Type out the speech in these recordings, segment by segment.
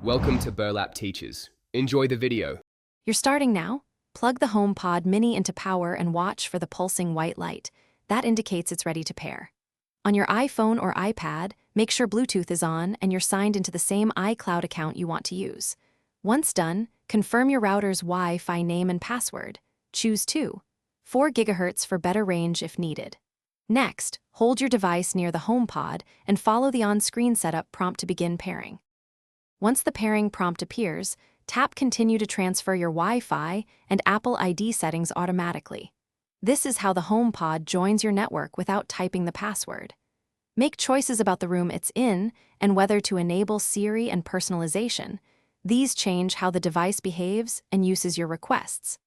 Welcome to Burlap Teachers. Enjoy the video. You're starting now? Plug the HomePod Mini into power and watch for the pulsing white light. That indicates it's ready to pair. On your iPhone or iPad, make sure Bluetooth is on and you're signed into the same iCloud account you want to use. Once done, confirm your router's Wi-Fi name and password. Choose 4 GHz for better range if needed. Next, hold your device near the HomePod and follow the on-screen setup prompt to begin pairing. Once the pairing prompt appears, tap Continue to transfer your Wi-Fi and Apple ID settings automatically. This is how the HomePod joins your network without typing the password. Make choices about the room it's in and whether to enable Siri and personalization. These change how the device behaves and uses your requests.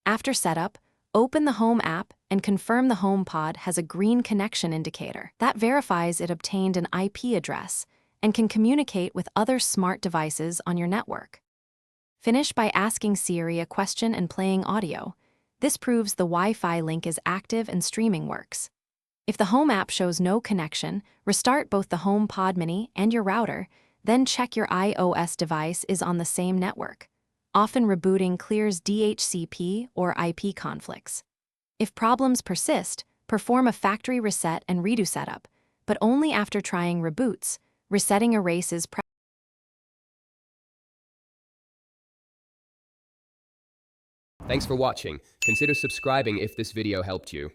After setup, open the Home app and confirm the HomePod has a green connection indicator. That verifies it obtained an IP address and can communicate with other smart devices on your network. Finish by asking Siri a question and playing audio. This proves the Wi-Fi link is active and streaming works. If the Home app shows no connection, restart both the HomePod Mini and your router, then check your iOS device is on the same network. Often rebooting clears DHCP or IP conflicts. If problems persist, perform a factory reset and redo setup, but only after trying reboots. Resetting erases. Thanks for watching. Consider subscribing if this video helped you.